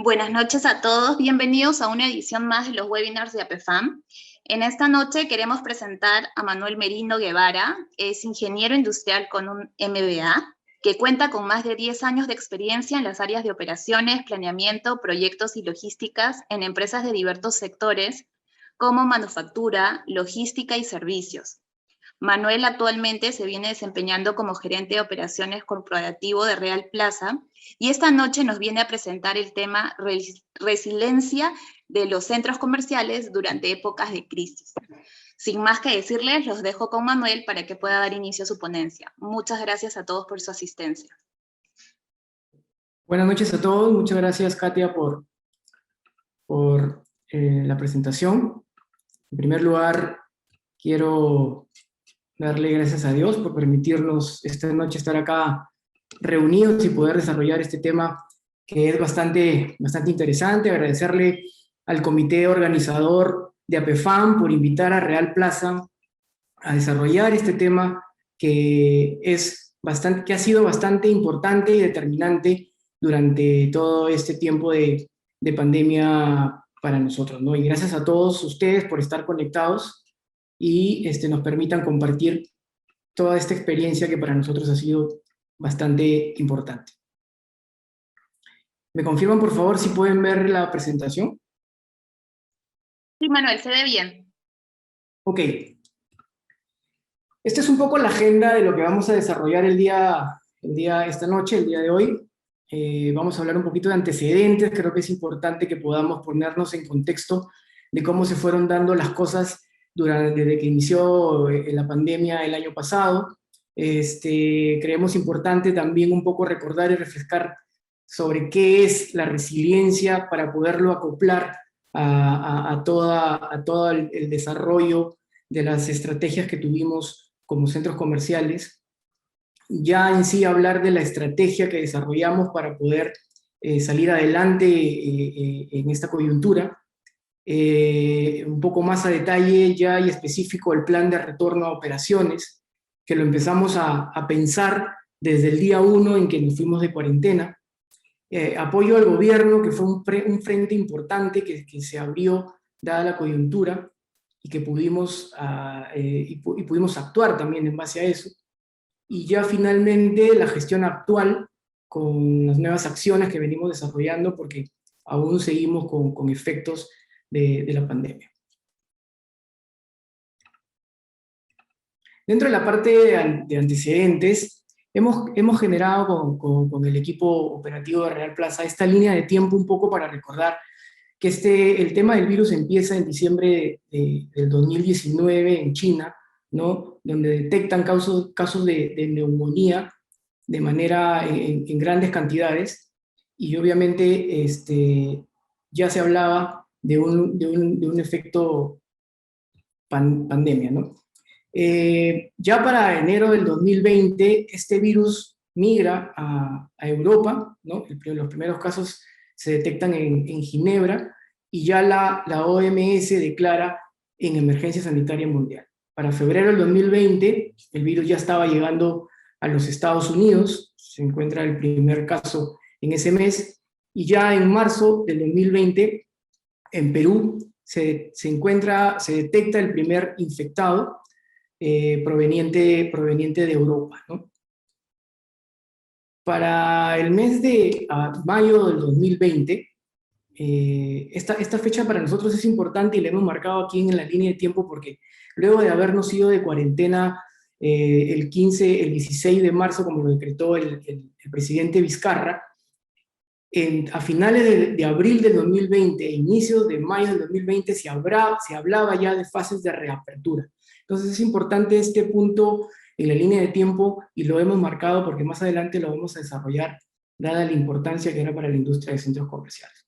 Buenas noches a todos, bienvenidos a una edición más de los webinars de APFAM. En esta noche queremos presentar a Manuel Merino Guevara, es ingeniero industrial con un MBA, que cuenta con más de 10 años de experiencia en las áreas de operaciones, planeamiento, proyectos y logísticas en empresas de diversos sectores, como manufactura, logística y servicios. Manuel actualmente se viene desempeñando como gerente de operaciones corporativo de Real Plaza y esta noche nos viene a presentar el tema resiliencia de los centros comerciales durante épocas de crisis. Sin más que decirles, los dejo con Manuel para que pueda dar inicio a su ponencia. Muchas gracias a todos por su asistencia. Buenas noches a todos, muchas gracias Katia por la presentación. En primer lugar, quiero darle gracias a Dios por permitirnos esta noche estar acá reunidos y poder desarrollar este tema que es bastante interesante. Agradecerle al comité organizador de APFAM por invitar a Real Plaza a desarrollar este tema que ha sido bastante importante y determinante durante todo este tiempo de pandemia para nosotros, ¿no? Y gracias a todos ustedes por estar conectados y nos permitan compartir toda esta experiencia que para nosotros ha sido bastante importante. ¿Me confirman, por favor, si pueden ver la presentación? Sí, Manuel, se ve bien. Ok. Esta es un poco la agenda de lo que vamos a desarrollar esta noche, el día de hoy. Vamos a hablar un poquito de antecedentes. Creo que es importante que podamos ponernos en contexto de cómo se fueron dando las cosas desde que inició la pandemia el año pasado. Creemos importante también un poco recordar y refrescar sobre qué es la resiliencia para poderlo acoplar a todo el desarrollo de las estrategias que tuvimos como centros comerciales. Ya en sí hablar de la estrategia que desarrollamos para poder salir adelante en esta coyuntura. Un poco más a detalle ya y específico el plan de retorno a operaciones, que lo empezamos a pensar desde el día 1 en que nos fuimos de cuarentena. Apoyo al gobierno, que fue un frente importante que se abrió dada la coyuntura y que pudimos actuar también en base a eso. Y ya finalmente la gestión actual con las nuevas acciones que venimos desarrollando porque aún seguimos con efectos de la pandemia. Dentro de la parte de antecedentes, hemos generado con el equipo operativo de Real Plaza esta línea de tiempo un poco para recordar que el tema del virus empieza en diciembre del 2019 en China, ¿no? Donde detectan casos de neumonía de manera en grandes cantidades, y obviamente ya se hablaba de un efecto pandemia, ¿no? Ya para enero del 2020, este virus migra a Europa, ¿no? Los primeros casos se detectan en Ginebra, y ya la OMS declara en emergencia sanitaria mundial. Para febrero del 2020, el virus ya estaba llegando a los Estados Unidos, se encuentra el primer caso en ese mes, y ya en marzo del 2020, en Perú, se detecta el primer infectado proveniente de Europa, ¿no? Para el mes de mayo del 2020, esta fecha para nosotros es importante y la hemos marcado aquí en la línea de tiempo porque luego de habernos ido de cuarentena el 16 de marzo, como lo decretó el presidente Vizcarra, a finales de abril del 2020 e inicios de mayo del 2020 se hablaba ya de fases de reapertura. Entonces es importante este punto en la línea de tiempo y lo hemos marcado porque más adelante lo vamos a desarrollar dada la importancia que era para la industria de centros comerciales,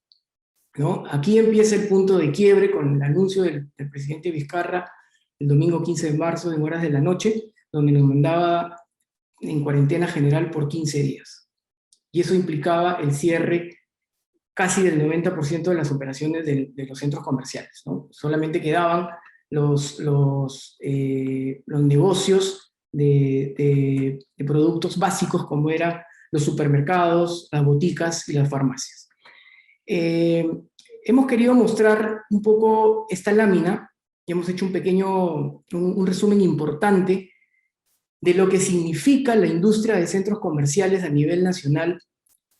¿no? Aquí empieza el punto de quiebre con el anuncio del presidente Vizcarra el domingo 15 de marzo en horas de la noche, donde nos mandaba en cuarentena general por 15 días. Y eso implicaba el cierre casi del 90% de las operaciones de los centros comerciales, ¿no? Solamente quedaban los negocios de productos básicos como eran los supermercados, las boticas y las farmacias. Hemos querido mostrar un poco esta lámina y hemos hecho un resumen importante de lo que significa la industria de centros comerciales a nivel nacional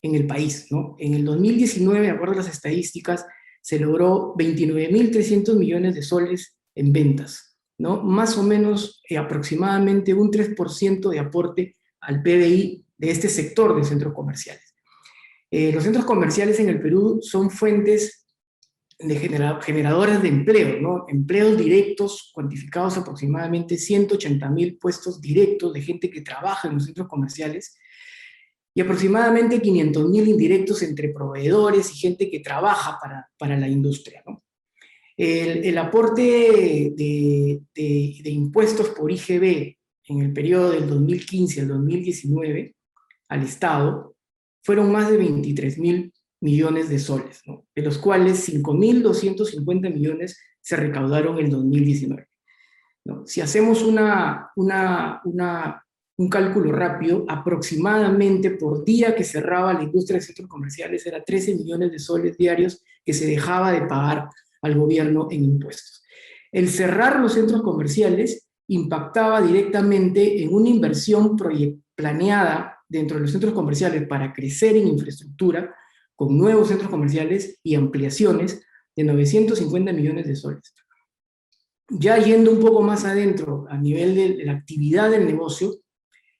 en el país, ¿no? En el 2019, de acuerdo a las estadísticas, se logró 29.300 millones de soles en ventas, ¿no? Más o menos aproximadamente un 3% de aporte al PBI de este sector de centros comerciales. Los centros comerciales en el Perú son fuentes generadoras de empleo, ¿no? Empleos directos cuantificados aproximadamente 180.000 puestos directos de gente que trabaja en los centros comerciales y aproximadamente 500.000 indirectos entre proveedores y gente que trabaja para la industria, ¿no? El aporte de impuestos por IGB en el periodo del 2015 al 2019 al Estado fueron más de 23.000 millones de soles, ¿no? De los cuales 5.250 millones se recaudaron en el 2019. ¿No? Si hacemos un cálculo rápido, aproximadamente por día que cerraba la industria de centros comerciales era 13 millones de soles diarios que se dejaba de pagar al gobierno en impuestos. El cerrar los centros comerciales impactaba directamente en una inversión planeada dentro de los centros comerciales para crecer en infraestructura, con nuevos centros comerciales y ampliaciones de 950 millones de soles. Ya yendo un poco más adentro, a nivel de la actividad del negocio,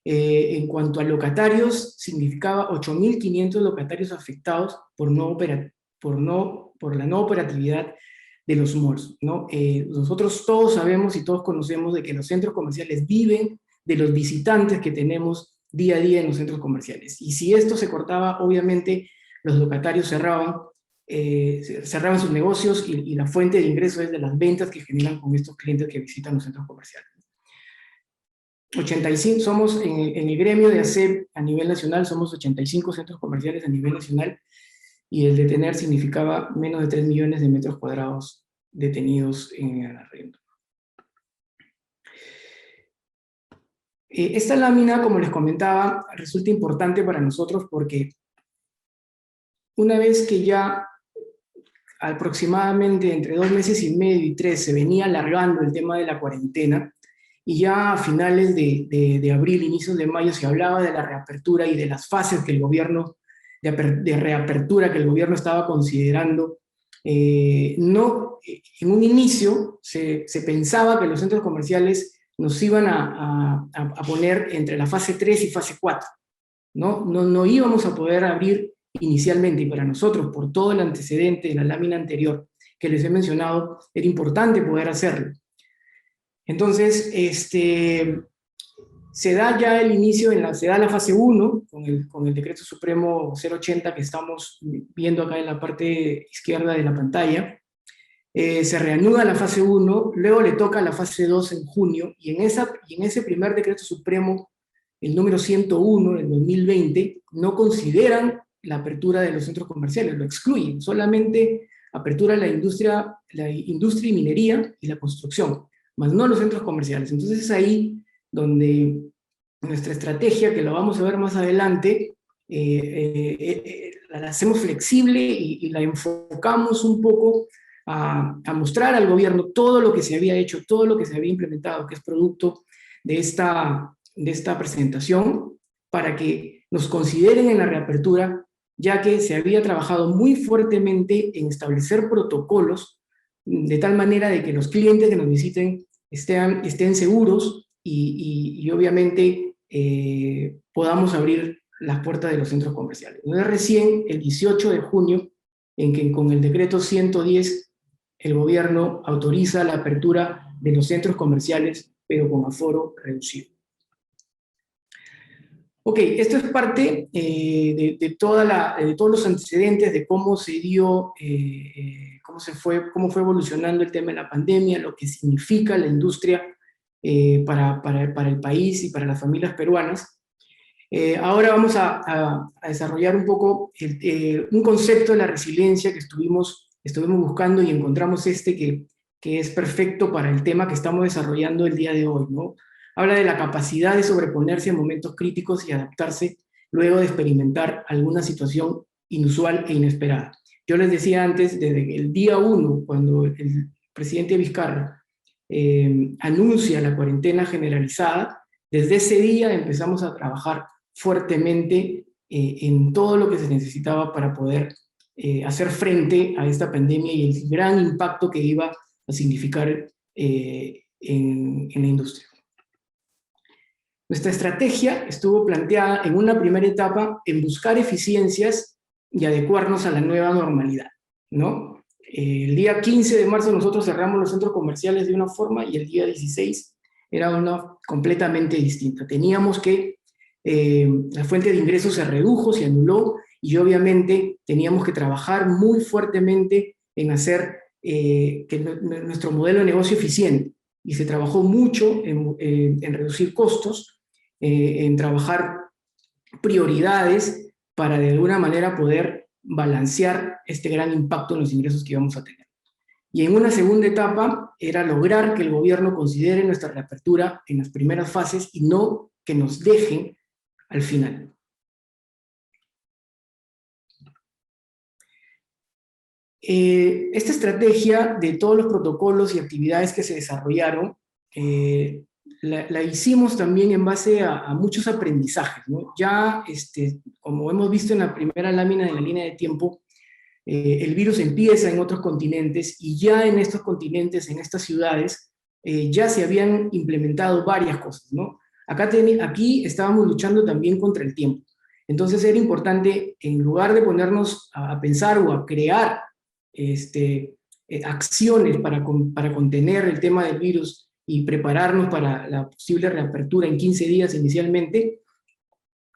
en cuanto a locatarios, significaba 8.500 locatarios afectados por la no operatividad de los malls, ¿no? Nosotros todos sabemos y todos conocemos de que los centros comerciales viven de los visitantes que tenemos día a día en los centros comerciales. Y si esto se cortaba, obviamente los locatarios cerraban sus negocios y la fuente de ingreso es de las ventas que generan con estos clientes que visitan los centros comerciales. 85, somos en el gremio de ACEP a nivel nacional, somos 85 centros comerciales a nivel nacional y el detener significaba menos de 3 millones de metros cuadrados detenidos en el arrendo. Esta lámina, como les comentaba, resulta importante para nosotros porque una vez que ya aproximadamente entre 2 meses y medio y 3 se venía alargando el tema de la cuarentena, y ya a finales de abril, inicios de mayo, se hablaba de la reapertura y de las fases que el gobierno, de reapertura que el gobierno estaba considerando. No, en un inicio se pensaba que los centros comerciales nos iban a poner entre la fase 3 y fase 4. No íbamos a poder abrir inicialmente, y para nosotros, por todo el antecedente de la lámina anterior que les he mencionado, era importante poder hacerlo. Entonces, se da ya el inicio, se da la fase 1, con el Decreto Supremo 080 que estamos viendo acá en la parte izquierda de la pantalla. Se reanuda la fase 1, luego le toca la fase 2 en junio, y en ese primer Decreto Supremo, el número 101 del 2020, no consideran la apertura de los centros comerciales, lo excluyen, solamente apertura la industria y minería y la construcción, más no los centros comerciales. Entonces es ahí donde nuestra estrategia, que lo vamos a ver más adelante, la hacemos flexible y la enfocamos un poco a mostrar al gobierno todo lo que se había hecho, todo lo que se había implementado, que es producto de esta presentación, para que nos consideren en la reapertura, ya que se había trabajado muy fuertemente en establecer protocolos de tal manera de que los clientes que nos visiten estén seguros y obviamente podamos abrir las puertas de los centros comerciales. Entonces recién el 18 de junio, en que con el decreto 110 el gobierno autoriza la apertura de los centros comerciales, pero con aforo reducido. Ok, esto es parte de todos los antecedentes de cómo se dio, cómo fue evolucionando el tema de la pandemia, lo que significa la industria para el país y para las familias peruanas. Ahora vamos a desarrollar un poco un concepto de la resiliencia que estuvimos buscando y encontramos que es perfecto para el tema que estamos desarrollando el día de hoy, ¿no? Habla de la capacidad de sobreponerse a momentos críticos y adaptarse luego de experimentar alguna situación inusual e inesperada. Yo les decía antes, desde el día 1, cuando el presidente Vizcarra anuncia la cuarentena generalizada, desde ese día empezamos a trabajar fuertemente en todo lo que se necesitaba para poder hacer frente a esta pandemia y el gran impacto que iba a significar en la industria. Nuestra estrategia estuvo planteada en una primera etapa en buscar eficiencias y adecuarnos a la nueva normalidad, ¿no? El día 15 de marzo nosotros cerramos los centros comerciales de una forma y el día 16 era una completamente distinta. Teníamos que, la fuente de ingresos se redujo, se anuló, y obviamente teníamos que trabajar muy fuertemente en hacer que nuestro modelo de negocio eficiente, y se trabajó mucho en reducir costos, en trabajar prioridades para de alguna manera poder balancear este gran impacto en los ingresos que íbamos a tener. Y en una segunda etapa era lograr que el gobierno considere nuestra reapertura en las primeras fases y no que nos dejen al final. Esta estrategia de todos los protocolos y actividades que se desarrollaron, la hicimos también en base a muchos aprendizajes, ¿no? Ya, como hemos visto en la primera lámina de la línea de tiempo, el virus empieza en otros continentes, y ya en estos continentes, en estas ciudades, ya se habían implementado varias cosas, ¿no? Aquí estábamos luchando también contra el tiempo. Entonces era importante, en lugar de ponernos a pensar o a crear acciones para contener el tema del virus y prepararnos para la posible reapertura en 15 días inicialmente,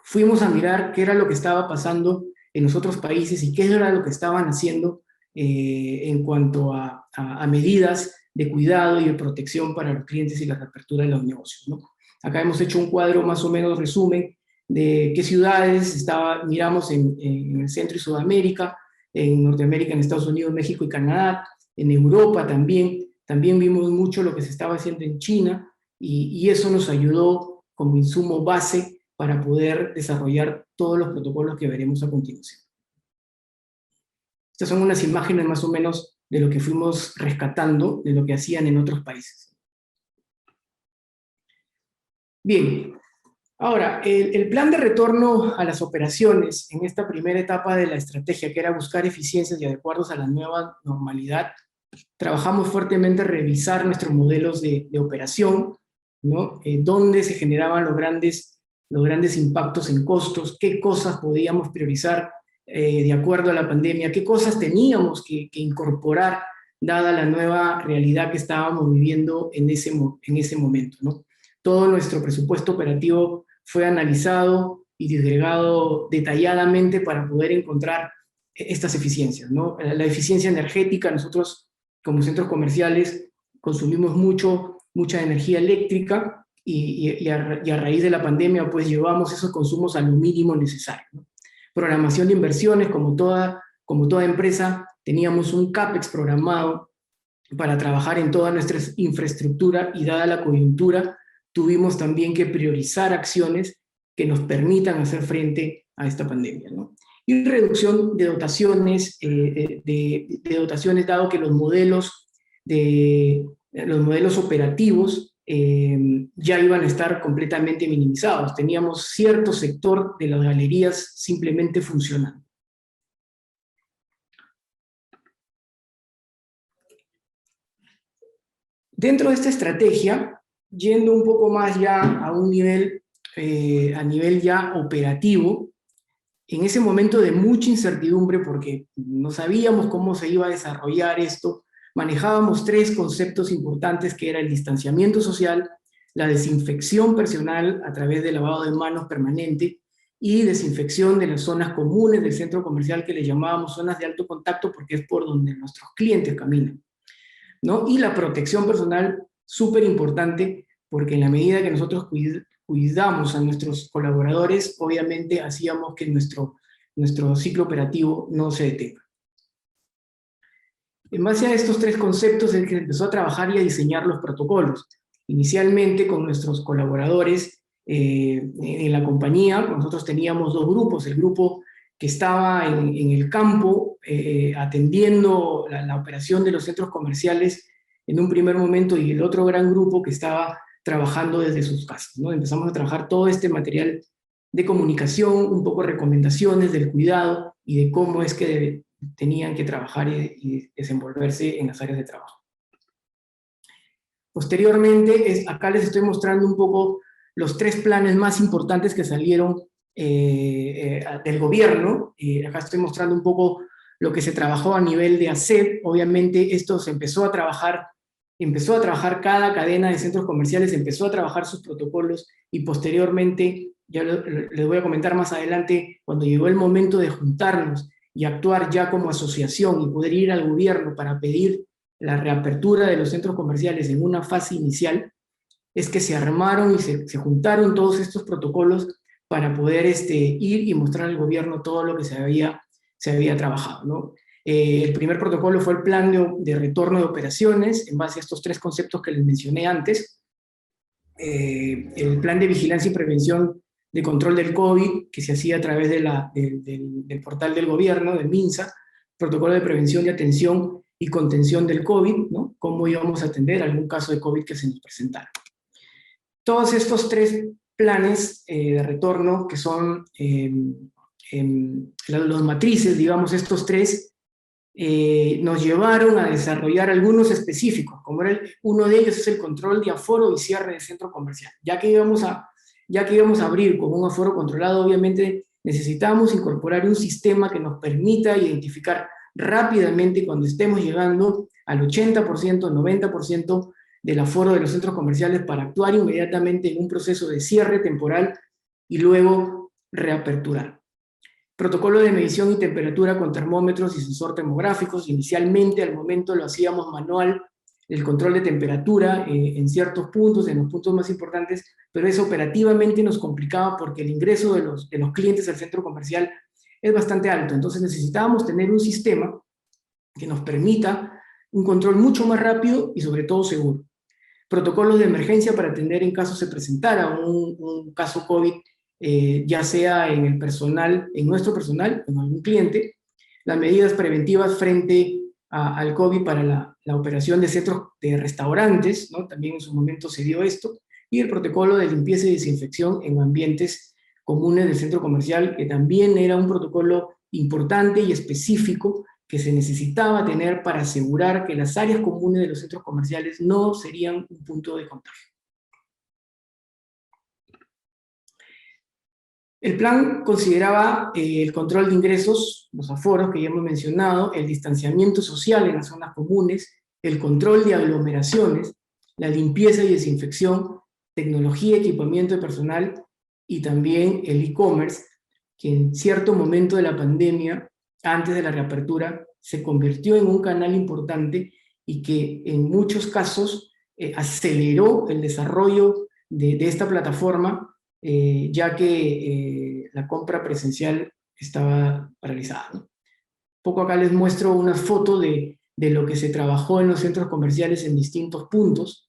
fuimos a mirar qué era lo que estaba pasando en los otros países y qué era lo que estaban haciendo en cuanto a medidas de cuidado y de protección para los clientes y la reapertura de los negocios, ¿no? Acá hemos hecho un cuadro más o menos resumen de qué ciudades miramos en el Centro y Sudamérica, en Norteamérica, en Estados Unidos, México y Canadá, en Europa también vimos mucho lo que se estaba haciendo en China, y eso nos ayudó como insumo base para poder desarrollar todos los protocolos que veremos a continuación. Estas son unas imágenes más o menos de lo que fuimos rescatando, de lo que hacían en otros países. Bien, ahora, el plan de retorno a las operaciones en esta primera etapa de la estrategia, que era buscar eficiencias y adecuarnos a la nueva normalidad, trabajamos fuertemente en revisar nuestros modelos de operación, ¿no? Dónde se generaban los grandes impactos en costos, qué cosas podíamos priorizar de acuerdo a la pandemia, qué cosas teníamos que incorporar dada la nueva realidad que estábamos viviendo en ese momento, ¿no? Todo nuestro presupuesto operativo fue analizado y disgregado detalladamente para poder encontrar estas eficiencias, ¿no? La eficiencia energética, nosotros como centros comerciales consumimos mucha energía eléctrica, y a raíz de la pandemia pues llevamos esos consumos a lo mínimo necesario, ¿no? Programación de inversiones, como toda empresa, teníamos un CAPEX programado para trabajar en toda nuestra infraestructura, y dada la coyuntura, tuvimos también que priorizar acciones que nos permitan hacer frente a esta pandemia, ¿no? Y reducción de dotaciones, dado que los modelos operativos ya iban a estar completamente minimizados. Teníamos cierto sector de las galerías simplemente funcionando. Dentro de esta estrategia, yendo un poco más ya a nivel ya operativo, en ese momento de mucha incertidumbre, porque no sabíamos cómo se iba a desarrollar esto, manejábamos 3 conceptos importantes, que era el distanciamiento social, la desinfección personal a través del lavado de manos permanente, y desinfección de las zonas comunes del centro comercial, que le llamábamos zonas de alto contacto, porque es por donde nuestros clientes caminan, ¿no? Y la protección personal, súper importante, porque en la medida que nosotros cuidamos a nuestros colaboradores, obviamente hacíamos que nuestro ciclo operativo no se detenga. En base a estos 3 conceptos es que se empezó a trabajar y a diseñar los protocolos. Inicialmente con nuestros colaboradores en la compañía, nosotros teníamos 2 grupos, el grupo que estaba en el campo atendiendo la operación de los centros comerciales en un primer momento, y el otro gran grupo que estaba trabajando desde sus casas, ¿no? Empezamos a trabajar todo este material de comunicación, un poco recomendaciones del cuidado y de cómo es que tenían que trabajar y desenvolverse en las áreas de trabajo. Posteriormente, acá les estoy mostrando un poco los 3 planes más importantes que salieron del gobierno. Acá estoy mostrando un poco lo que se trabajó a nivel de ASEP. Obviamente esto se empezó a trabajar cada cadena de centros comerciales, empezó a trabajar sus protocolos, y posteriormente, ya les voy a comentar más adelante, cuando llegó el momento de juntarnos y actuar ya como asociación y poder ir al gobierno para pedir la reapertura de los centros comerciales en una fase inicial, es que se armaron y se juntaron todos estos protocolos para poder ir y mostrar al gobierno todo lo que se había trabajado, ¿no? El primer protocolo fue el plan de retorno de operaciones, en base a estos 3 conceptos que les mencioné antes. El plan de vigilancia y prevención de control del COVID, que se hacía a través del portal del gobierno, del MINSA, protocolo de prevención y atención y contención del COVID, ¿no? Cómo íbamos a atender algún caso de COVID que se nos presentara. Todos estos 3 planes de retorno, que son los matrices, digamos, estos 3, nos llevaron a desarrollar algunos específicos, como uno de ellos es el control de aforo y cierre de centro comercial. Ya que íbamos a abrir con un aforo controlado, obviamente necesitamos incorporar un sistema que nos permita identificar rápidamente cuando estemos llegando al 80%, 90% del aforo de los centros comerciales, para actuar inmediatamente en un proceso de cierre temporal y luego reaperturar. Protocolo de medición y temperatura con termómetros y sensor termográficos. Inicialmente, al momento, lo hacíamos manual, el control de temperatura en ciertos puntos, en los puntos más importantes, pero eso operativamente nos complicaba porque el ingreso de los clientes al centro comercial es bastante alto. Entonces necesitábamos tener un sistema que nos permita un control mucho más rápido y sobre todo seguro. Protocolos de emergencia para atender en caso se presentara un caso COVID, ya sea en el personal, en nuestro personal, en algún cliente. Las medidas preventivas frente al COVID para la operación de centros de restaurantes, ¿no? También en su momento se dio esto. Y el protocolo de limpieza y desinfección en ambientes comunes del centro comercial, que también era un protocolo importante y específico que se necesitaba tener para asegurar que las áreas comunes de los centros comerciales no serían un punto de contagio. El plan consideraba el control de ingresos, los aforos que ya hemos mencionado, el distanciamiento social en las zonas comunes, el control de aglomeraciones, la limpieza y desinfección, tecnología, equipamiento de personal y también el e-commerce, que en cierto momento de la pandemia, antes de la reapertura, se convirtió en un canal importante y que en muchos casos aceleró el desarrollo de esta plataforma, ya que la compra presencial estaba paralizada, ¿no? Poco acá les muestro una foto de lo que se trabajó en los centros comerciales en distintos puntos,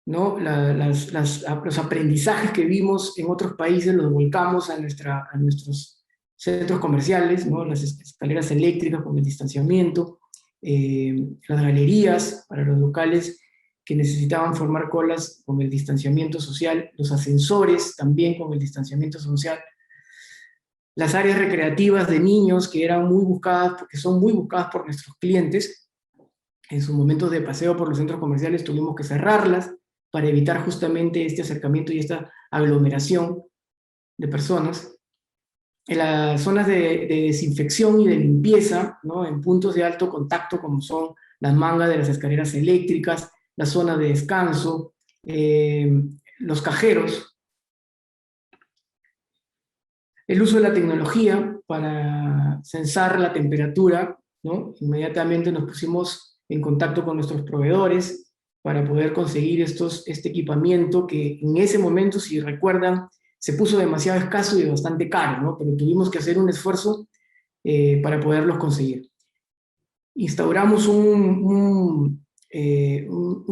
¿no? Los aprendizajes que vimos en otros países los volcamos a nuestros centros comerciales, ¿no? Las escaleras eléctricas con el distanciamiento, las galerías para los locales que necesitaban formar colas con el distanciamiento social, los ascensores también con el distanciamiento social, las áreas recreativas de niños que eran muy buscadas, porque son muy buscadas por nuestros clientes. En sus momentos de paseo por los centros comerciales tuvimos que cerrarlas para evitar justamente este acercamiento y esta aglomeración de personas. En las zonas de desinfección y de limpieza, ¿no? En puntos de alto contacto como son las mangas de las escaleras eléctricas, la zona de descanso, los cajeros, el uso de la tecnología para censar la temperatura, ¿no? Inmediatamente nos pusimos en contacto con nuestros proveedores para poder conseguir este equipamiento que en ese momento, si recuerdan, se puso demasiado escaso y bastante caro, ¿no? Pero tuvimos que hacer un esfuerzo para poderlos conseguir. Instauramos un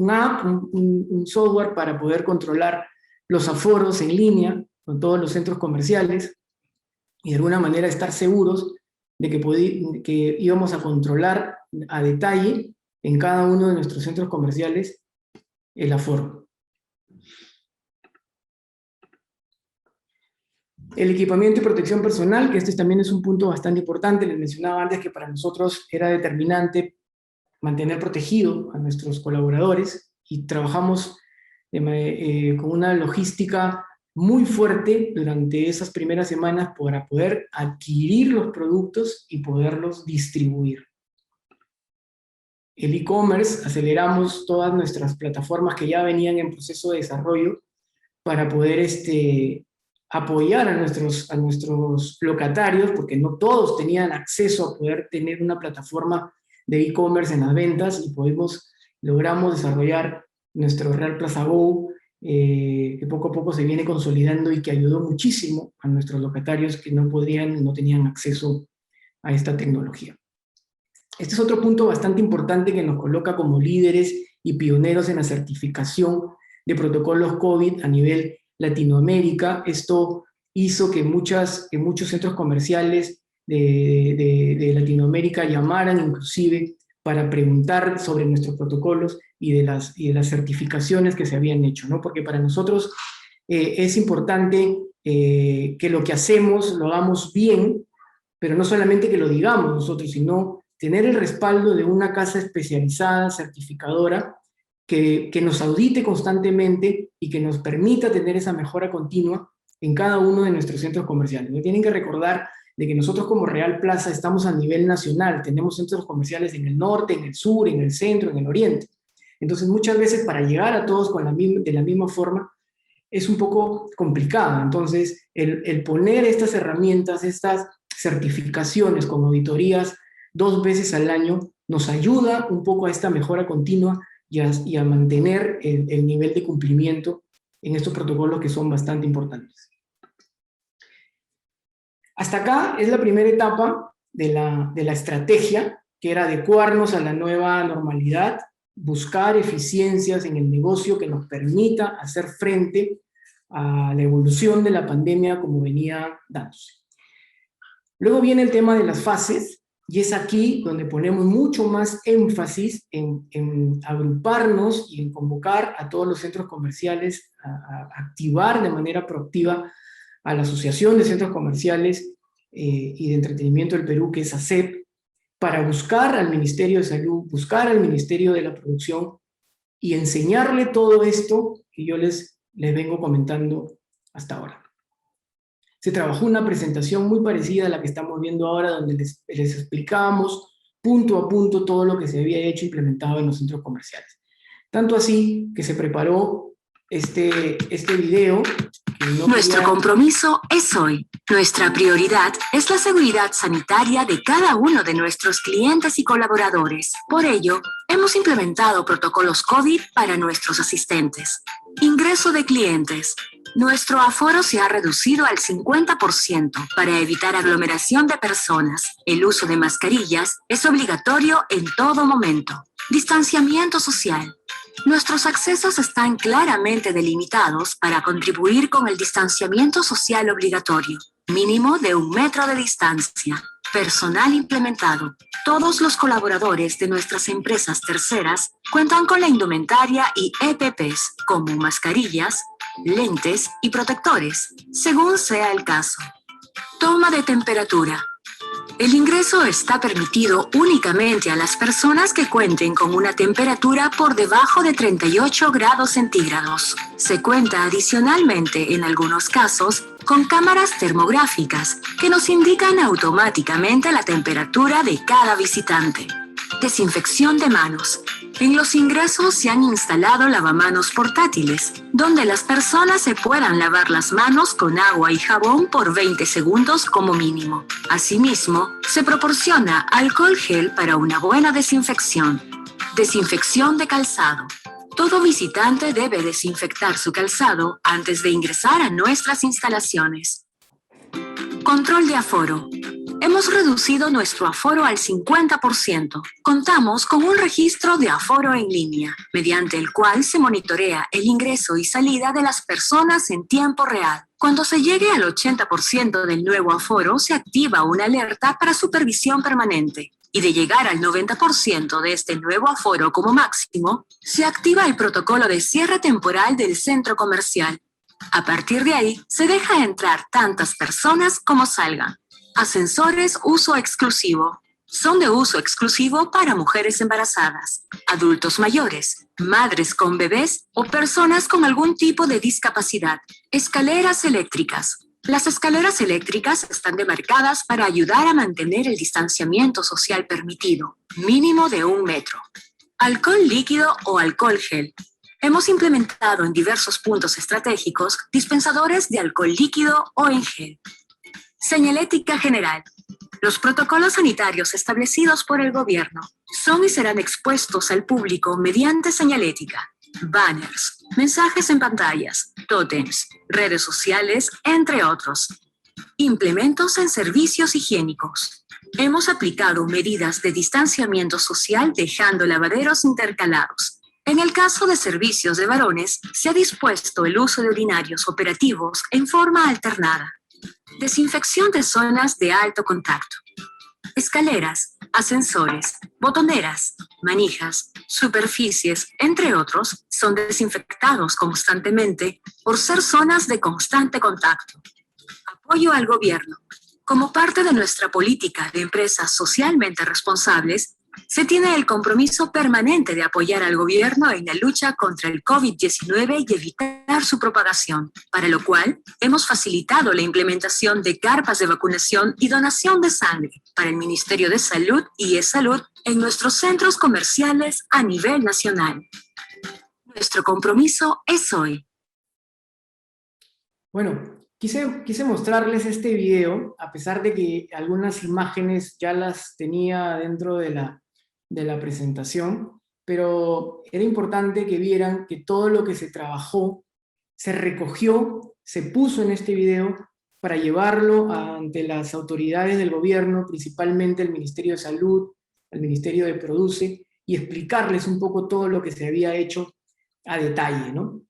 app, un software para poder controlar los aforos en línea con todos los centros comerciales y de alguna manera estar seguros de que íbamos a controlar a detalle en cada uno de nuestros centros comerciales el aforo. El equipamiento y protección personal, que este también es un punto bastante importante. Les mencionaba antes que para nosotros era determinante mantener protegido a nuestros colaboradores y trabajamos con una logística muy fuerte durante esas primeras semanas para poder adquirir los productos y poderlos distribuir. El e-commerce, aceleramos todas nuestras plataformas que ya venían en proceso de desarrollo para poder apoyar a nuestros locatarios, porque no todos tenían acceso a poder tener una plataforma de e-commerce en las ventas, y logramos desarrollar nuestro Real Plaza Go, que poco a poco se viene consolidando y que ayudó muchísimo a nuestros locatarios que no tenían acceso a esta tecnología. Este es otro punto bastante importante que nos coloca como líderes y pioneros en la certificación de protocolos COVID a nivel Latinoamérica. Esto hizo que muchos centros comerciales de Latinoamérica llamaran inclusive para preguntar sobre nuestros protocolos y de las certificaciones que se habían hecho, ¿no? Porque para nosotros es importante que lo que hacemos lo hagamos bien, pero no solamente que lo digamos nosotros, sino tener el respaldo de una casa especializada, certificadora, que nos audite constantemente y que nos permita tener esa mejora continua en cada uno de nuestros centros comerciales. No tienen que recordar de que nosotros como Real Plaza estamos a nivel nacional, tenemos centros comerciales en el norte, en el sur, en el centro, en el oriente. Entonces muchas veces para llegar a todos de la misma forma es un poco complicado. Entonces el poner estas herramientas, estas certificaciones con auditorías 2 veces al año nos ayuda un poco a esta mejora continua y a mantener el nivel de cumplimiento en estos protocolos que son bastante importantes. Hasta acá es la primera etapa de la estrategia, que era adecuarnos a la nueva normalidad, buscar eficiencias en el negocio que nos permita hacer frente a la evolución de la pandemia como venía dándose. Luego viene el tema de las fases, y es aquí donde ponemos mucho más énfasis en agruparnos y en convocar a todos los centros comerciales a activar de manera proactiva a la Asociación de Centros Comerciales y de Entretenimiento del Perú, que es ACEP, para buscar al Ministerio de Salud, buscar al Ministerio de la Producción y enseñarle todo esto que yo les vengo comentando hasta ahora. Se trabajó una presentación muy parecida a la que estamos viendo ahora, donde les explicábamos punto a punto todo lo que se había hecho e implementado en los centros comerciales. Tanto así que se preparó este video. Nuestro compromiso es hoy. Nuestra prioridad es la seguridad sanitaria de cada uno de nuestros clientes y colaboradores. Por ello, hemos implementado protocolos COVID para nuestros asistentes. Ingreso de clientes. Nuestro aforo se ha reducido al 50% para evitar aglomeración de personas. El uso de mascarillas es obligatorio en todo momento. Distanciamiento social. Nuestros accesos están claramente delimitados para contribuir con el distanciamiento social obligatorio. Mínimo de 1 metro de distancia. Personal implementado. Todos los colaboradores de nuestras empresas terceras cuentan con la indumentaria y EPPs, como mascarillas, lentes y protectores, según sea el caso. Toma de temperatura. El ingreso está permitido únicamente a las personas que cuenten con una temperatura por debajo de 38 grados centígrados. Se cuenta adicionalmente, en algunos casos, con cámaras termográficas que nos indican automáticamente la temperatura de cada visitante. Desinfección de manos. En los ingresos se han instalado lavamanos portátiles, donde las personas se puedan lavar las manos con agua y jabón por 20 segundos como mínimo. Asimismo, se proporciona alcohol gel para una buena desinfección. Desinfección de calzado. Todo visitante debe desinfectar su calzado antes de ingresar a nuestras instalaciones. Control de aforo. Hemos reducido nuestro aforo al 50%. Contamos con un registro de aforo en línea, mediante el cual se monitorea el ingreso y salida de las personas en tiempo real. Cuando se llegue al 80% del nuevo aforo, se activa una alerta para supervisión permanente. Y de llegar al 90% de este nuevo aforo como máximo, se activa el protocolo de cierre temporal del centro comercial. A partir de ahí, se deja entrar tantas personas como salgan. Ascensores uso exclusivo. Son de uso exclusivo para mujeres embarazadas, adultos mayores, madres con bebés o personas con algún tipo de discapacidad. Escaleras eléctricas. Las escaleras eléctricas están demarcadas para ayudar a mantener el distanciamiento social permitido, mínimo de 1 metro. Alcohol líquido o alcohol gel. Hemos implementado en diversos puntos estratégicos dispensadores de alcohol líquido o en gel. Señalética general. Los protocolos sanitarios establecidos por el gobierno son y serán expuestos al público mediante señalética, banners, mensajes en pantallas, tótems, redes sociales, entre otros. Implementos en servicios higiénicos. Hemos aplicado medidas de distanciamiento social dejando lavaderos intercalados. En el caso de servicios de varones, se ha dispuesto el uso de urinarios operativos en forma alternada. Desinfección de zonas de alto contacto. Escaleras, ascensores, botoneras, manijas, superficies, entre otros, son desinfectados constantemente por ser zonas de constante contacto. Apoyo al gobierno. Como parte de nuestra política de empresas socialmente responsables, se tiene el compromiso permanente de apoyar al gobierno en la lucha contra el COVID-19 y evitar su propagación, para lo cual hemos facilitado la implementación de carpas de vacunación y donación de sangre para el Ministerio de Salud y eSalud en nuestros centros comerciales a nivel nacional. Nuestro compromiso es hoy. Bueno, quise mostrarles este video, a pesar de que algunas imágenes ya las tenía dentro de la presentación, pero era importante que vieran que todo lo que se trabajó, se recogió, se puso en este video para llevarlo ante las autoridades del gobierno, principalmente el Ministerio de Salud, el Ministerio de Produce, y explicarles un poco todo lo que se había hecho a detalle, ¿no?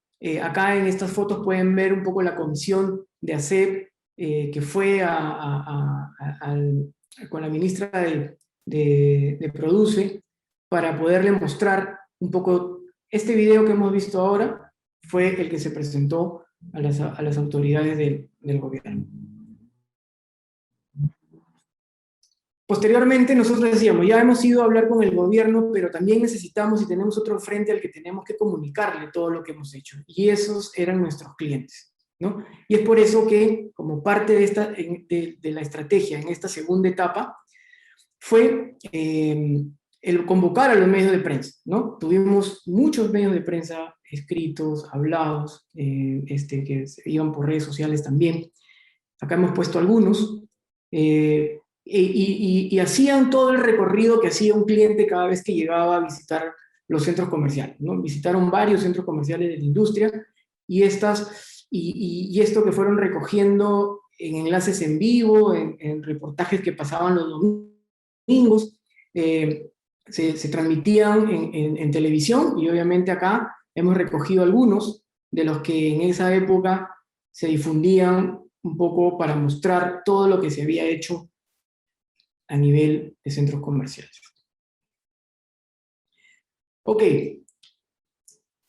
Acá en estas fotos pueden ver un poco la comisión de ASEP, que fue con la ministra de Produce, para poderle mostrar un poco. Este video que hemos visto ahora fue el que se presentó a las autoridades del gobierno. Posteriormente nosotros decíamos, ya hemos ido a hablar con el gobierno, pero también necesitamos y tenemos otro frente al que tenemos que comunicarle todo lo que hemos hecho, y esos eran nuestros clientes, ¿no? Y es por eso que, como parte de la estrategia en esta segunda etapa, fue el convocar a los medios de prensa, ¿no? Tuvimos muchos medios de prensa escritos, hablados, que iban por redes sociales también. Acá hemos puesto algunos, y hacían todo el recorrido que hacía un cliente cada vez que llegaba a visitar los centros comerciales, ¿no? Visitaron varios centros comerciales de la industria, y esto que fueron recogiendo en enlaces en vivo, en reportajes que pasaban los domingos, se transmitían en televisión, y obviamente acá hemos recogido algunos de los que en esa época se difundían un poco para mostrar todo lo que se había hecho a nivel de centros comerciales. Ok,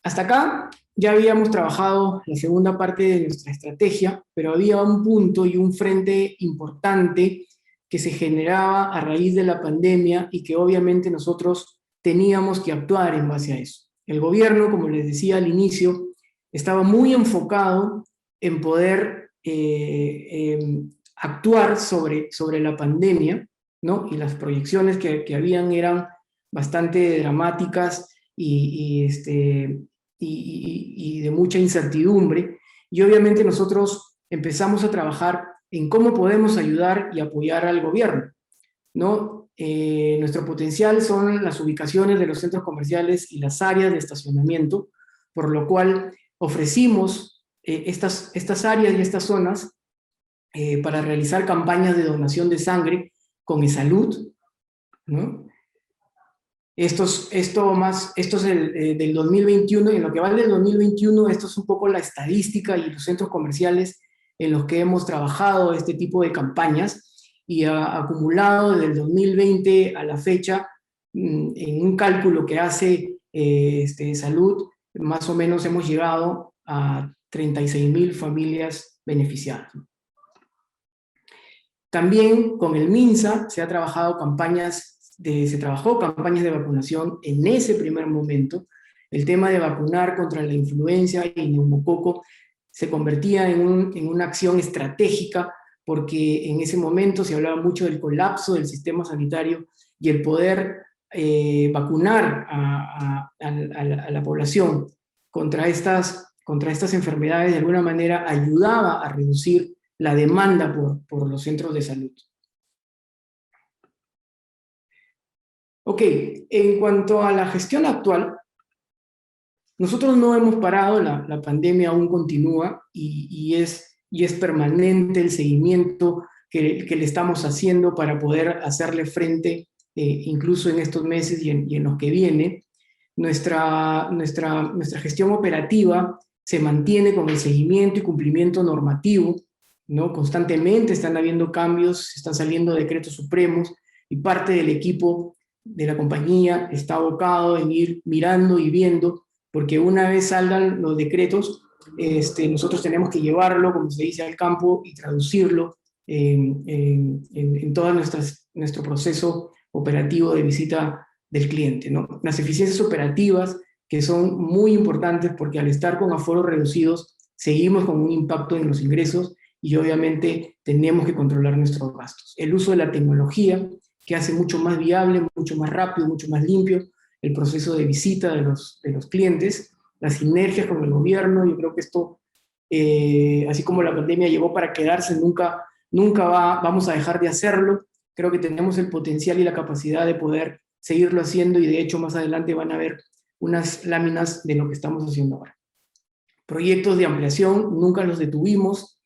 hasta acá ya habíamos trabajado la segunda parte de nuestra estrategia, pero había un punto y un frente importante que se generaba a raíz de la pandemia y que obviamente nosotros teníamos que actuar en base a eso. El gobierno, como les decía al inicio, estaba muy enfocado en poder actuar sobre la pandemia, ¿no? Y las proyecciones que habían eran bastante dramáticas y de mucha incertidumbre, y obviamente nosotros empezamos a trabajar en cómo podemos ayudar y apoyar al gobierno, ¿no? Nuestro potencial son las ubicaciones de los centros comerciales y las áreas de estacionamiento, por lo cual ofrecimos estas áreas y estas zonas para realizar campañas de donación de sangre con eSalud, ¿no? Esto es del 2021, y en lo que va del 2021, esto es un poco la estadística y los centros comerciales en los que hemos trabajado este tipo de campañas y ha acumulado desde el 2020 a la fecha, en un cálculo que hace Salud, más o menos hemos llegado a 36.000 familias beneficiadas. También con el MINSA se trabajó campañas de vacunación en ese primer momento. El tema de vacunar contra la influenza y neumococo se convertía en una acción estratégica, porque en ese momento se hablaba mucho del colapso del sistema sanitario, y el poder vacunar a la población contra estas enfermedades de alguna manera ayudaba a reducir la demanda por los centros de salud. Ok, en cuanto a la gestión actual, nosotros no hemos parado, la pandemia aún continúa y es permanente el seguimiento que le estamos haciendo para poder hacerle frente, incluso en estos meses y en los que viene. Nuestra gestión operativa se mantiene con el seguimiento y cumplimiento normativo, ¿no? Constantemente están habiendo cambios, están saliendo decretos supremos, y parte del equipo de la compañía está abocado en ir mirando y viendo, porque una vez salgan los decretos, nosotros tenemos que llevarlo, como se dice, al campo y traducirlo en todo nuestro proceso operativo de visita del cliente, ¿no? Las eficiencias operativas, que son muy importantes, porque al estar con aforos reducidos, seguimos con un impacto en los ingresos y obviamente tenemos que controlar nuestros gastos. El uso de la tecnología, que hace mucho más viable, mucho más rápido, mucho más limpio el proceso de visita de los clientes, las sinergias con el gobierno. Yo creo que esto, así como la pandemia llegó para quedarse, nunca vamos a dejar de hacerlo. Creo que tenemos el potencial y la capacidad de poder seguirlo haciendo, y de hecho más adelante van a ver unas láminas de lo que estamos haciendo ahora. Proyectos de ampliación, nunca los detuvimos.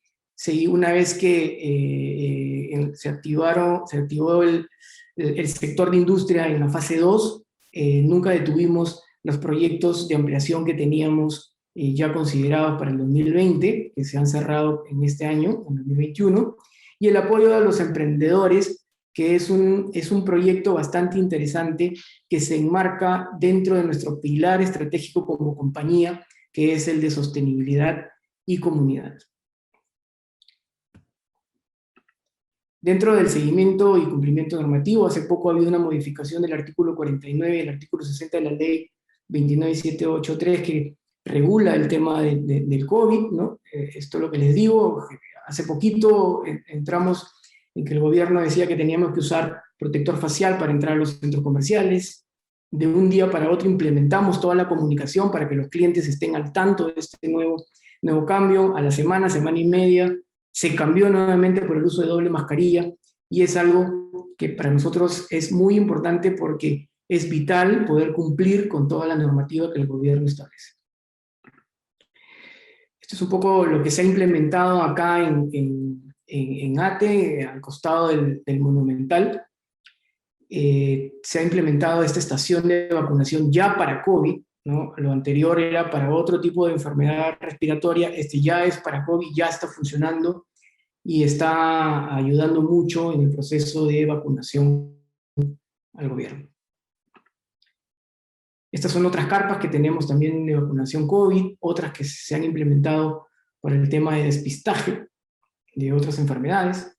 Una vez que se activó el sector de industria en la fase 2, nunca detuvimos los proyectos de ampliación que teníamos ya considerados para el 2020, que se han cerrado en este año, en 2021, y el apoyo a los emprendedores, que es un proyecto bastante interesante que se enmarca dentro de nuestro pilar estratégico como compañía, que es el de sostenibilidad y comunidad. Dentro del seguimiento y cumplimiento normativo, hace poco ha habido una modificación del artículo 49 y el artículo 60 de la ley 29783, que regula el tema del COVID, ¿no? Esto es lo que les digo. Hace poquito entramos en que el gobierno decía que teníamos que usar protector facial para entrar a los centros comerciales. De un día para otro implementamos toda la comunicación para que los clientes estén al tanto de este nuevo cambio. A la semana y media, se cambió nuevamente por el uso de doble mascarilla, y es algo que para nosotros es muy importante, porque es vital poder cumplir con toda la normativa que el gobierno establece. Esto es un poco lo que se ha implementado acá en ATE, al costado del Monumental. Se ha implementado esta estación de vacunación ya para COVID, ¿no? Lo anterior era para otro tipo de enfermedad respiratoria, ya es para COVID, ya está funcionando y está ayudando mucho en el proceso de vacunación al gobierno. Estas son otras carpas que tenemos también de vacunación COVID, otras que se han implementado por el tema de despistaje de otras enfermedades.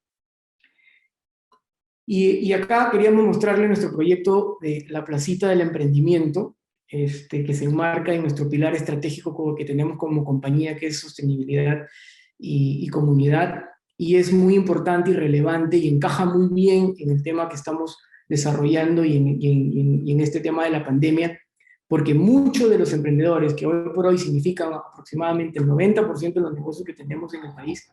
Y acá queríamos mostrarle nuestro proyecto de la placita del emprendimiento, que se enmarca en nuestro pilar estratégico que tenemos como compañía, que es sostenibilidad y comunidad, y es muy importante y relevante y encaja muy bien en el tema que estamos desarrollando y en este tema de la pandemia, porque muchos de los emprendedores, que hoy por hoy significan aproximadamente el 90% de los negocios que tenemos en el país,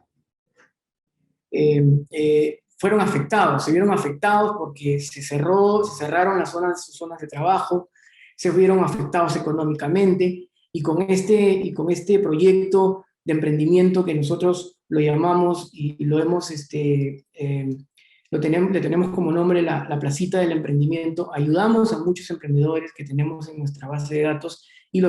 fueron afectados, se vieron afectados porque se cerraron sus zonas de trabajo, se vieron afectados económicamente, y con este proyecto de emprendimiento que nosotros lo llamamos y lo hemos, le tenemos como nombre la placita del emprendimiento, ayudamos a muchos emprendedores que tenemos en nuestra base de datos, y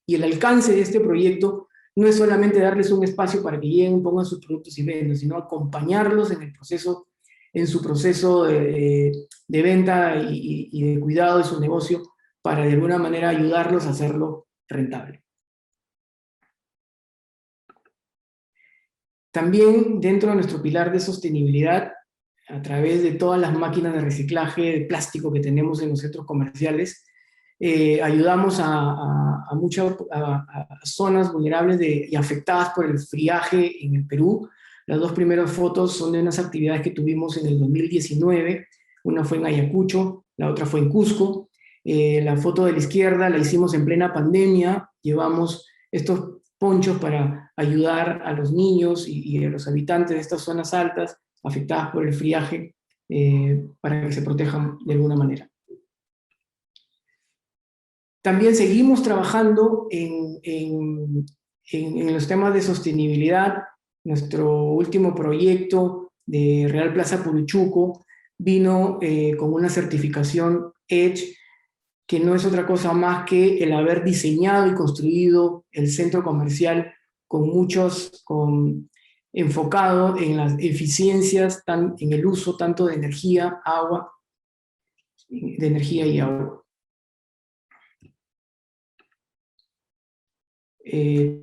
el alcance de este proyecto no es solamente darles un espacio para que lleguen, pongan sus productos y vendan, sino acompañarlos en el proceso, en su proceso de venta y de cuidado de su negocio, para de alguna manera ayudarlos a hacerlo rentable. También dentro de nuestro pilar de sostenibilidad, a través de todas las máquinas de reciclaje de plástico que tenemos en los centros comerciales, ayudamos a zonas vulnerables y afectadas por el friaje en el Perú. Las dos primeras fotos son de unas actividades que tuvimos en el 2019, una fue en Ayacucho, la otra fue en Cusco. La foto de la izquierda la hicimos en plena pandemia, llevamos estos ponchos para ayudar a los niños y a los habitantes de estas zonas altas afectadas por el friaje, para que se protejan de alguna manera. También seguimos trabajando en los temas de sostenibilidad. Nuestro último proyecto de Real Plaza Puruchuco vino con una certificación EDGE, que no es otra cosa más que el haber diseñado y construido el centro comercial enfocado en las eficiencias, en el uso tanto de energía y agua.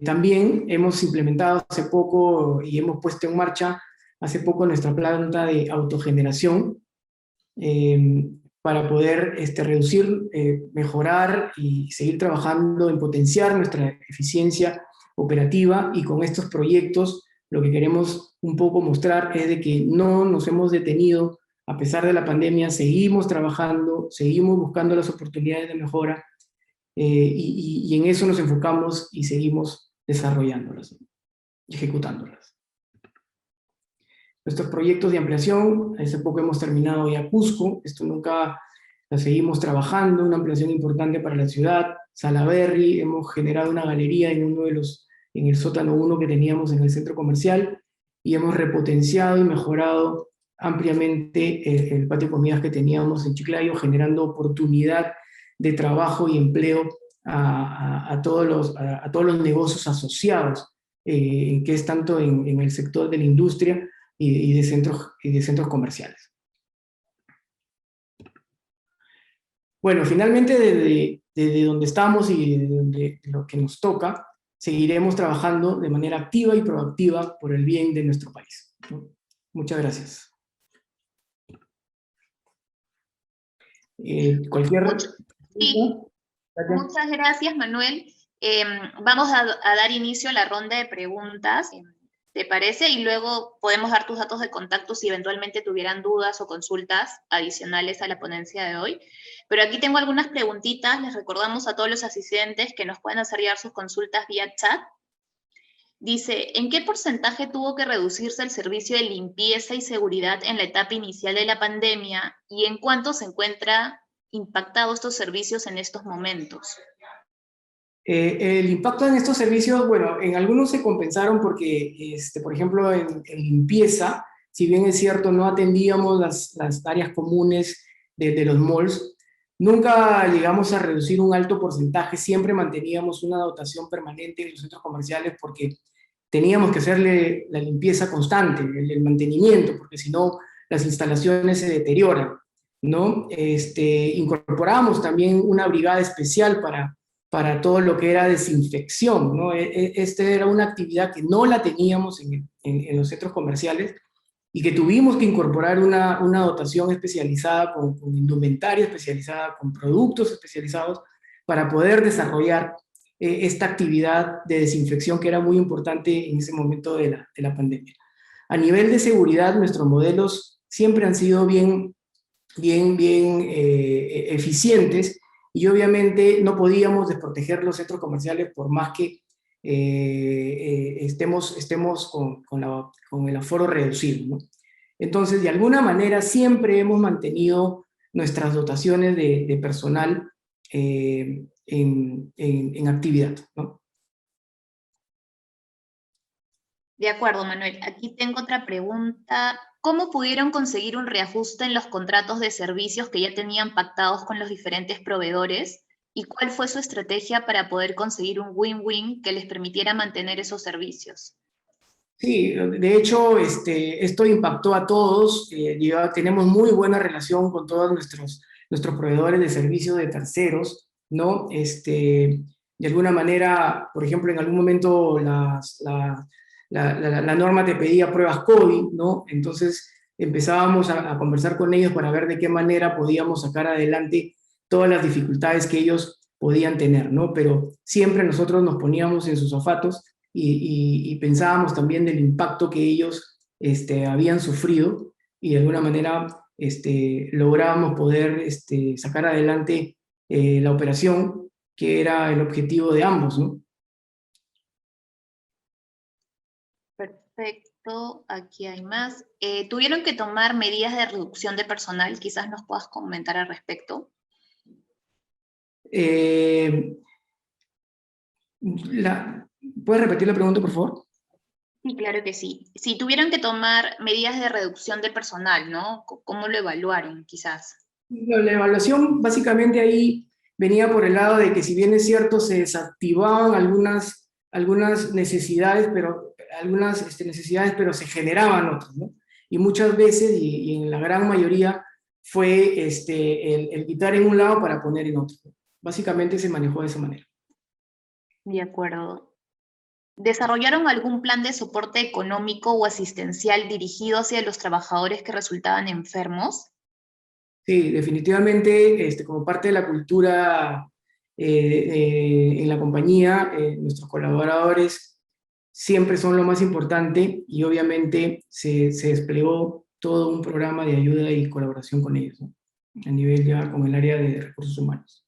También hemos implementado hace poco y hemos puesto en marcha hace poco nuestra planta de autogeneración, para poder reducir, mejorar y seguir trabajando en potenciar nuestra eficiencia operativa. Y con estos proyectos lo que queremos un poco mostrar es de que no nos hemos detenido a pesar de la pandemia, seguimos trabajando, seguimos buscando las oportunidades de mejora, y en eso nos enfocamos y seguimos desarrollándolas y ejecutándolas. Nuestros proyectos de ampliación, hace poco hemos terminado ya Cusco, esto nunca la seguimos trabajando, una ampliación importante para la ciudad. Salaberry, hemos generado una galería en el sótano 1 que teníamos en el centro comercial, y hemos repotenciado y mejorado ampliamente el patio de comidas que teníamos en Chiclayo, generando oportunidad de trabajo y empleo a todos los negocios asociados, que es tanto en el sector de la industria y de centros comerciales. Bueno, finalmente desde donde estamos y de lo que nos toca, seguiremos trabajando de manera activa y proactiva por el bien de nuestro país. Muchas gracias. Sí, muchas gracias, Manuel. Vamos a dar inicio a la ronda de preguntas, ¿te parece? Y luego podemos dar tus datos de contacto si eventualmente tuvieran dudas o consultas adicionales a la ponencia de hoy. Pero aquí tengo algunas preguntitas. Les recordamos a todos los asistentes que nos pueden hacer llegar sus consultas vía chat. Dice, ¿en qué porcentaje tuvo que reducirse el servicio de limpieza y seguridad en la etapa inicial de la pandemia y en cuánto se encuentra impactados estos servicios en estos momentos? El impacto en estos servicios, bueno, en algunos se compensaron porque, por ejemplo, en limpieza, si bien es cierto, no atendíamos las áreas comunes de los malls, nunca llegamos a reducir un alto porcentaje, siempre manteníamos una dotación permanente en los centros comerciales porque teníamos que hacerle la limpieza constante, el mantenimiento, porque si no las instalaciones se deterioran, ¿no? Incorporamos también una brigada especial para todo lo que era desinfección, ¿no? Era una actividad que no la teníamos en los centros comerciales y que tuvimos que incorporar una dotación especializada con indumentaria especializada, con productos especializados para poder desarrollar esta actividad de desinfección que era muy importante en ese momento de la pandemia. A nivel de seguridad, nuestros modelos siempre han sido bien eficientes, y obviamente no podíamos desproteger los centros comerciales por más que estemos con el aforo reducido, ¿no? Entonces, de alguna manera, siempre hemos mantenido nuestras dotaciones de personal en actividad, ¿no? De acuerdo, Manuel. Aquí tengo otra pregunta. ¿Cómo pudieron conseguir un reajuste en los contratos de servicios que ya tenían pactados con los diferentes proveedores? ¿Y cuál fue su estrategia para poder conseguir un win-win que les permitiera mantener esos servicios? Sí, de hecho, esto impactó a todos. Tenemos muy buena relación con todos nuestros proveedores de servicios de terceros, ¿no? De alguna manera, por ejemplo, en algún momento la norma te pedía pruebas COVID, ¿no? Entonces empezábamos a conversar con ellos para ver de qué manera podíamos sacar adelante todas las dificultades que ellos podían tener, ¿no? Pero siempre nosotros nos poníamos en sus zapatos y pensábamos también del impacto que ellos habían sufrido y de alguna manera lográbamos poder sacar adelante la operación, que era el objetivo de ambos, ¿no? Perfecto, aquí hay más. ¿Tuvieron que tomar medidas de reducción de personal? Quizás nos puedas comentar al respecto. ¿Puedes repetir la pregunta, por favor? Sí, claro que sí. Si tuvieron que tomar medidas de reducción de personal, ¿no? ¿Cómo lo evaluaron, quizás? La evaluación básicamente ahí venía por el lado de que si bien es cierto se desactivaban algunas necesidades, pero se generaban otras, ¿no? Y muchas veces, y en la gran mayoría, fue el quitar en un lado para poner en otro. Básicamente se manejó de esa manera. De acuerdo. ¿Desarrollaron algún plan de soporte económico o asistencial dirigido hacia los trabajadores que resultaban enfermos? Sí, definitivamente, como parte de la cultura en la compañía, nuestros colaboradores siempre son lo más importante y obviamente se desplegó todo un programa de ayuda y colaboración con ellos, ¿no? A nivel ya con el área de recursos humanos.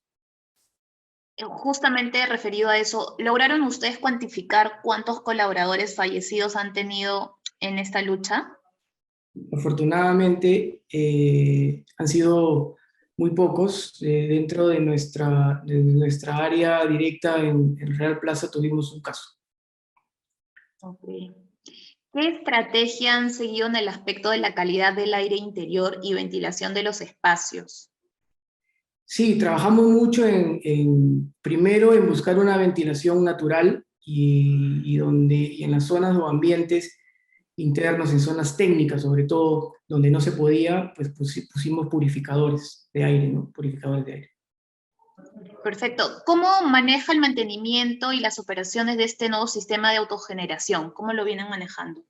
Justamente referido a eso, ¿lograron ustedes cuantificar cuántos colaboradores fallecidos han tenido en esta lucha? Afortunadamente, han sido muy pocos. Dentro de nuestra área directa en Real Plaza tuvimos un caso. Okay. ¿Qué estrategia han seguido en el aspecto de la calidad del aire interior y ventilación de los espacios? Sí, trabajamos mucho primero en buscar una ventilación natural y en las zonas o ambientes internos, en zonas técnicas sobre todo, donde no se podía, pues pusimos purificadores de aire, ¿no? Purificadores de aire. Perfecto. ¿Cómo maneja el mantenimiento y las operaciones de este nuevo sistema de autogeneración? ¿Cómo lo vienen manejando?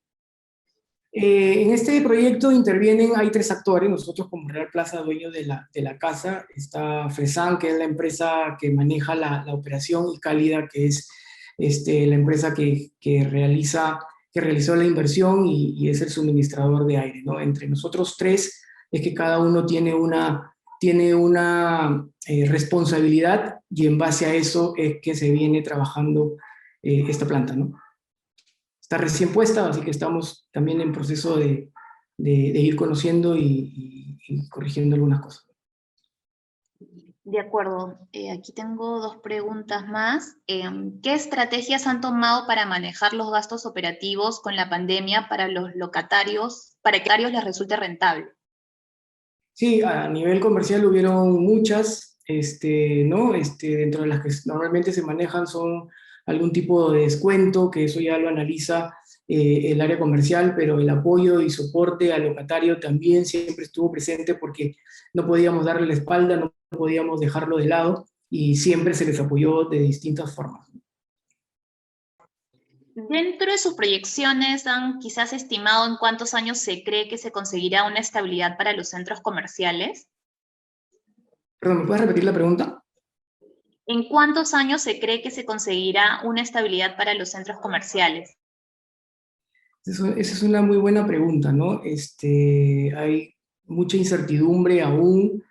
En este proyecto hay 3 actores. Nosotros como Real Plaza, dueños de la casa, está Fresan, que es la empresa que maneja la operación, y Cálida, que es la empresa que realizó la inversión y es el suministrador de aire, ¿no? Entre nosotros 3 es que cada uno tiene una responsabilidad, y en base a eso es que se viene trabajando esta planta, ¿no? Está recién puesta, así que estamos también en proceso de ir conociendo y corrigiendo algunas cosas. De acuerdo. Aquí tengo 2 preguntas más. ¿Qué estrategias han tomado para manejar los gastos operativos con la pandemia para los locatarios, para que a ellos les resulte rentable? Sí, a nivel comercial hubieron muchas, ¿no? Dentro de las que normalmente se manejan son algún tipo de descuento, que eso ya lo analiza el área comercial, pero el apoyo y soporte al locatario también siempre estuvo presente, porque no podíamos darle la espalda, no podíamos dejarlo de lado, y siempre se les apoyó de distintas formas. Dentro de sus proyecciones, ¿han quizás estimado en cuántos años se cree que se conseguirá una estabilidad para los centros comerciales? Perdón, ¿me puedes repetir la pregunta? ¿En cuántos años se cree que se conseguirá una estabilidad para los centros comerciales? Esa es una muy buena pregunta, ¿no? Hay mucha incertidumbre aún.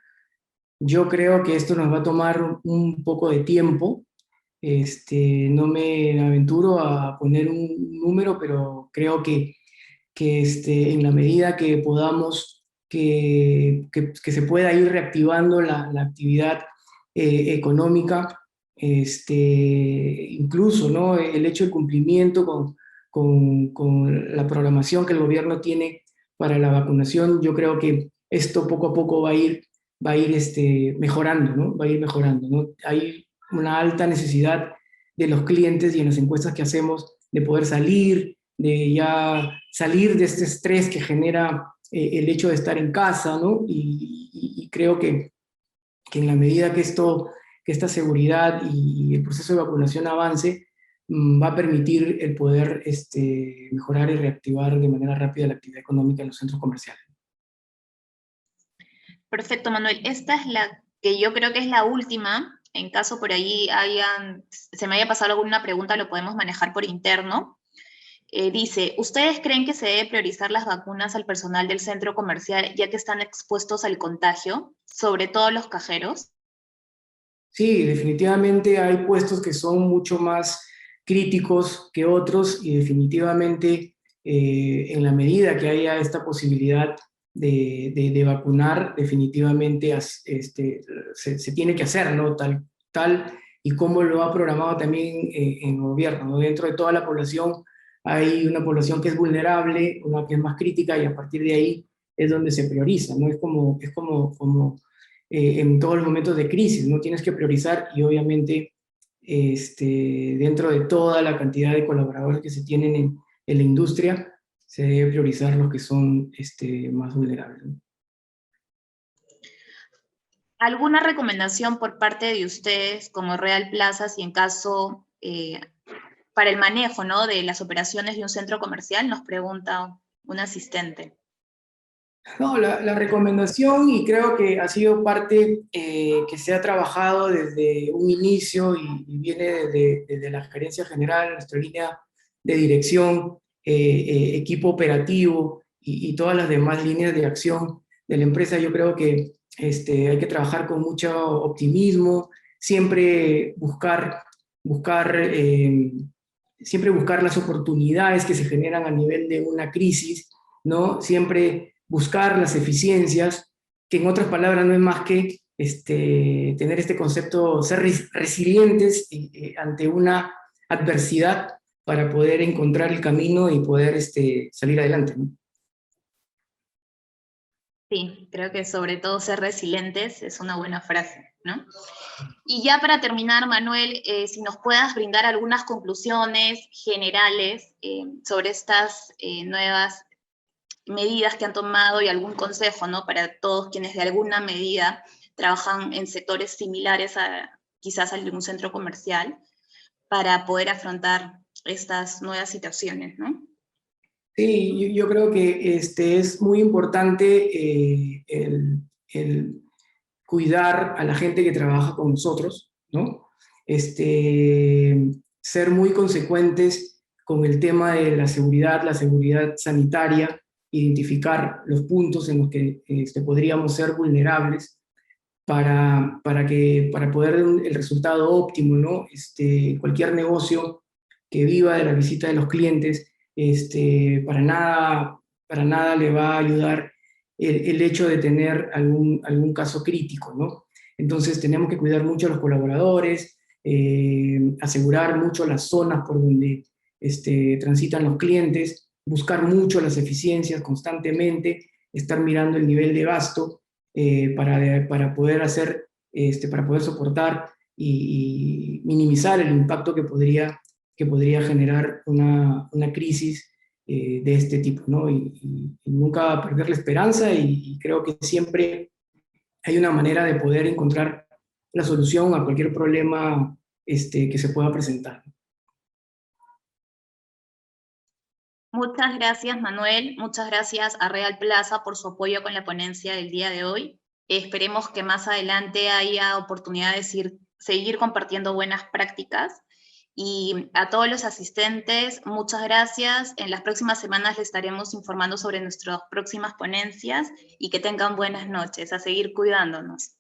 Yo creo que esto nos va a tomar un poco de tiempo. No me aventuro a poner un número, pero creo que en la medida que podamos, que se pueda ir reactivando la actividad económica, incluso, ¿no? El hecho de cumplimiento con la programación que el gobierno tiene para la vacunación, yo creo que esto poco a poco va a ir va a ir mejorando, ¿no? Va a ir mejorando, ¿no? Hay una alta necesidad de los clientes y en las encuestas que hacemos de poder salir, de ya salir de este estrés que genera el hecho de estar en casa, ¿no? Y creo que en la medida que esta seguridad y el proceso de vacunación avance, va a permitir el poder mejorar y reactivar de manera rápida la actividad económica en los centros comerciales. Perfecto, Manuel. Esta es la que yo creo que es la última. En caso por ahí se me haya pasado alguna pregunta, lo podemos manejar por interno. Dice, ¿ustedes creen que se debe priorizar las vacunas al personal del centro comercial ya que están expuestos al contagio, sobre todo los cajeros? Sí, definitivamente hay puestos que son mucho más críticos que otros y definitivamente en la medida que haya esta posibilidad de vacunar, definitivamente se tiene que hacer, ¿no? Tal y como lo ha programado también en el gobierno, ¿no? Dentro de toda la población hay una población que es vulnerable, una que es más crítica y a partir de ahí es donde se prioriza, ¿no? Es como en todos los momentos de crisis, ¿no? Tienes que priorizar y obviamente dentro de toda la cantidad de colaboradores que se tienen en la industria, se debe priorizar los que son más vulnerables, ¿no? ¿Alguna recomendación por parte de ustedes como Real Plaza, si en caso, para el manejo, ¿no?, de las operaciones de un centro comercial? Nos pregunta un asistente. No, la recomendación, y creo que ha sido parte que se ha trabajado desde un inicio y viene desde la gerencia general, nuestra línea de dirección, equipo operativo y todas las demás líneas de acción de la empresa. Yo creo que hay que trabajar con mucho optimismo, siempre siempre buscar las oportunidades que se generan a nivel de una crisis, ¿no? Siempre buscar las eficiencias, que en otras palabras no es más que tener este concepto, ser resilientes ante una adversidad para poder encontrar el camino y poder salir adelante, ¿no? Sí, creo que sobre todo ser resilientes es una buena frase, ¿no? Y ya para terminar, Manuel, si nos puedas brindar algunas conclusiones generales sobre estas nuevas medidas que han tomado y algún consejo, ¿no?, para todos quienes de alguna medida trabajan en sectores similares a quizás al de un centro comercial para poder afrontar estas nuevas situaciones, ¿no? Sí, yo creo que es muy importante el cuidar a la gente que trabaja con nosotros, ¿no? Ser muy consecuentes con el tema de la seguridad sanitaria, identificar los puntos en los que podríamos ser vulnerables para poder dar el resultado óptimo, ¿no? Cualquier negocio que viva de la visita de los clientes, para nada le va a ayudar el hecho de tener algún caso crítico, ¿no? Entonces tenemos que cuidar mucho a los colaboradores, asegurar mucho las zonas por donde transitan los clientes, buscar mucho las eficiencias constantemente, estar mirando el nivel de gasto para poder para poder soportar y minimizar el impacto que podría generar una crisis de este tipo, ¿no? Y nunca perder la esperanza y creo que siempre hay una manera de poder encontrar la solución a cualquier problema que se pueda presentar. Muchas gracias, Manuel. Muchas gracias a Real Plaza por su apoyo con la ponencia del día de hoy. Esperemos que más adelante haya oportunidad de seguir compartiendo buenas prácticas. Y a todos los asistentes, muchas gracias. En las próximas semanas les estaremos informando sobre nuestras próximas ponencias y que tengan buenas noches. A seguir cuidándonos.